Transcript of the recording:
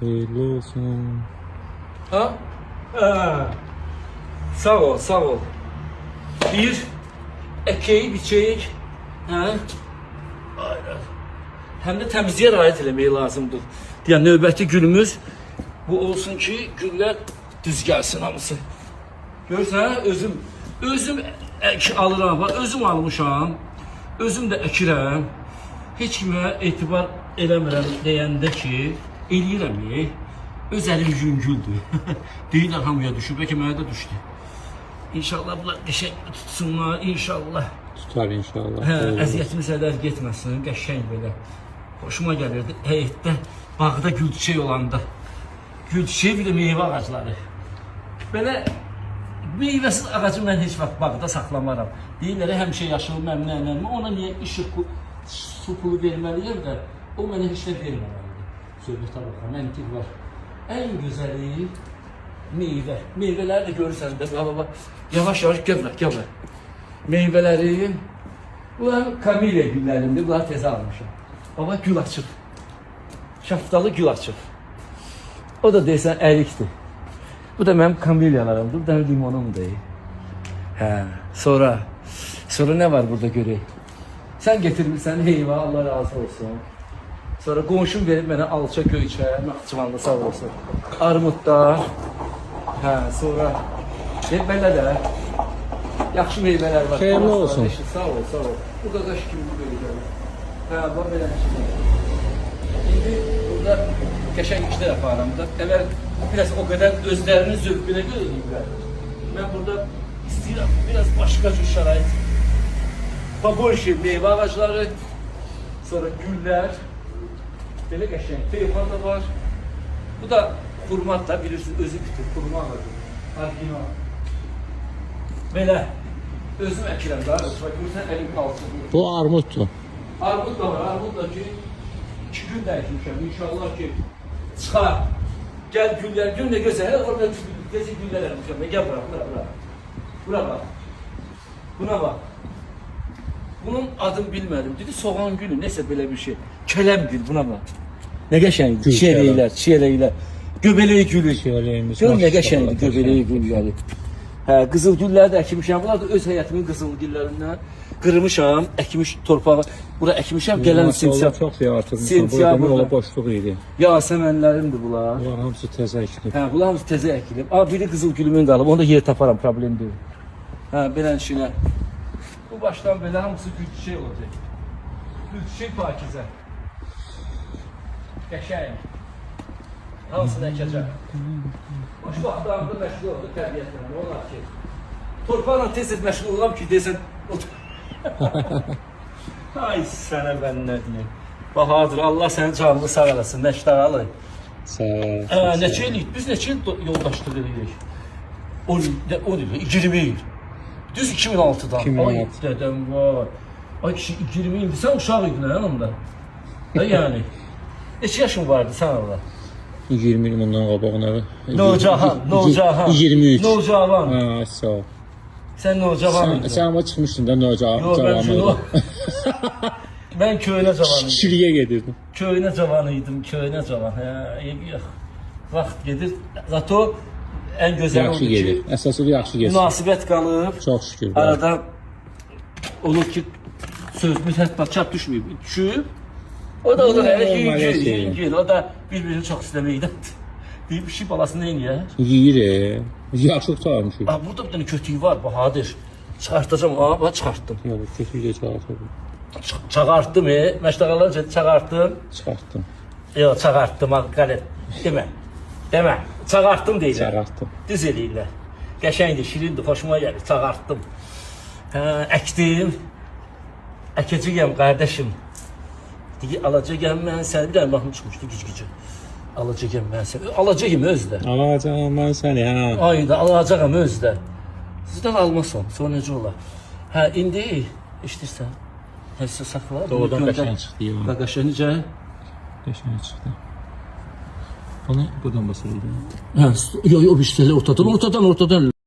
Hayırlı olsun. Ha? Sağ ol, sağ ol. Bir, ekeği biçeyik. Ha? Aynen. Hem de temizliğe riayet etmeyi lazımdır. Yani növbəti günümüz bu olsun ki günler düz gelsin hamısı. Görürsən ha? Özüm alıram, özüm almışam. Özüm də əkirəm. Heç kimə etibar eləmirəm deyəndə ki, eləyirəm. Öz əlim yüngüldür. Deyirlər hamıya düşür, bəlkə mənə də düşdü. İnşallah bunlar qəşəng tutsunlar, inşallah. Tutar inşallah. Hə, əziyyətimiz ədər getməsin, qəşəng belə. Hoşuma gəlirdi. Həyətdə, bağda gülçiçək olanda. Gülçiçək bir də meyvə ağacları. Belə meyvəsiz ağacı mən heç vaxt bağda saxlamaram. Deyirlər, həmişə yaşıl məmnunəm. Ona niyə işıq, su pulu verməliyəm də, o mənə heç nə verməməlidir. Söhbətə baxın, məntiq var. Ən gözəli meyvə. Meyvələri də görürsən də, baba. Yavaş-yavaş gəvrə. Meyvələrim, bunlar kamilya güllərimdir, bunları tezə almışam. Baba gül açıb. Şaftalı gül açıb. O da deyirsən ərikdir. Bu da mənim kamilyalarımdır, bu da limonumdur. Hə, sonra nə var burada görək? Sən getirmirsən, heyva, Allah razı olsun. Sonra qonşum verib mənə alça göyçə, Naxçıvanlı sağ olsun. Armudlar. Hə, sonra belə də yaxşı meyvələr var. Xeyirli olsun. Sağ ol. Bu da qaş kimi böyle gəlir. Hə, bax belə şey. İndi burada qəşəng işlər aparıram da. Əvvəl biraz o qədər özlərinin zövqünə görə deyirlər. Mən burada istəyirəm biraz başqa cür şərait. Babonşi meyvə ağacları, sonra güllər. Belə qəşəng, telefon da var. Bu da xurmat da bilirsiniz, özü bitir, xurma ağacı. Arginal. Belə, özüm əkirəm daha, görürsən əlim qalsın. Bu armuddur. Armud da var, armud da ki, 2 gün də əkmişəm, inşallah ki, çıxar. Gəl güllər, gün nə gözəl, orada gezi güllər əkmişəm, gəl bura. Bura bax. Buna bax. Bunun adını bilmədim, dedi soğan gülü, nəsə belə bir şey. Kələm gül, buna bax. Nə qəşəngdir, çiyələklər. Göbələyi gülü. Gör nə qəşəngdir göbələyi gülləri. Hə, qızıl gülləri də əkmişəm. Bunlar da öz həyətimin qızıl güllərindən qırmışam, əkmiş torpağa. Bura əkmişəm, gələn sentyabr. Çox artırmışam. Burada yola boşluq idi. Yasəmənlərimdir bunlar. Bunlar hamısı təzə əkilib. Hə, bunlar hamısı təzə əkilib. Biri qızıl gülümün qalıb, onda yer taparam, problem deyil. Hə, belə şeylər. Bu başdan belə hamısı gülçiçək olacaq. Gülçiçək pakizə. Qəşəng. Hamısını əkəcək. Baş vaxtlarında məşğul oldu təbiətlə. Nə olar ki? Torpaqla tez məşğul olam ki, deyəsən... Ay sənə mən nə deyim. Bahadır, Allah sənin canını sağ eləsin, Nəşdəğalı. Sağ ol. Neçə ilik? Biz neçə il yoldaşlıq edirik? 10 il, 20 il. Düz 2006'dan. 2006. Ay dedem var. Ay kişi 20 ildi. Sen uşaq idin yanımda. Yani. Neçə yaşın vardı sen orada? 20 il bundan qabağına. Nocahan. 23. Nocahan. Ha, sağ ol. Sen Nocahan idin. Sen ama çıkmışdın da Nocahan. Ben köyünə cavanıydım. Şiriyə gedirdim. Köyünə cavanıydım, köyünə cavan. Vaxt gedir. Zato en gözəl Yaxşı gedir. Əsası yaxşı gedir. Münasibət qalıb. Çox şükür. Arada olur ki sözümüz hətta çap düşməyib. Düşüb. O da yüngül. O da bir-birini çox istəməkdədir. Deyib işi balasını neyniyər? Yiyir. Yaşıq çağırmışıq. Burada bir dənə kötüyü var Bahadır. Çıxartacağım. Bax çıxartdım. Yox, kötüyü də çağırtdım. Çağartdım. Məştəqalarca çağartdım. Çıxartdım. Yox, çağartdım. Qələt. Demə. Çağartdım deyirlər. Çağartdım. Düz eləyirlər. Qəşəngdir, şirindir, xoşuma gəlir. Çağartdım. Əkdim. Əkəcəyəm qardaşım. Deyir, alacağım mən səni. Bir dənə baxım çıxmışdı güc-gücü. Alacağım mən səni. Alacağım özdə. Alacağım mən səni, hə. Ayda alacağım özdə. Sizdən almasan, sonra necə olar? Hə, indi işdirsən. Həsə saxla. Doğrudan qəşəng çıxdı. Bax qəşəng necə? Qəşəng çıxdı. Onu buradan basırdı. Hə, yox, o bir şeylə ortadan.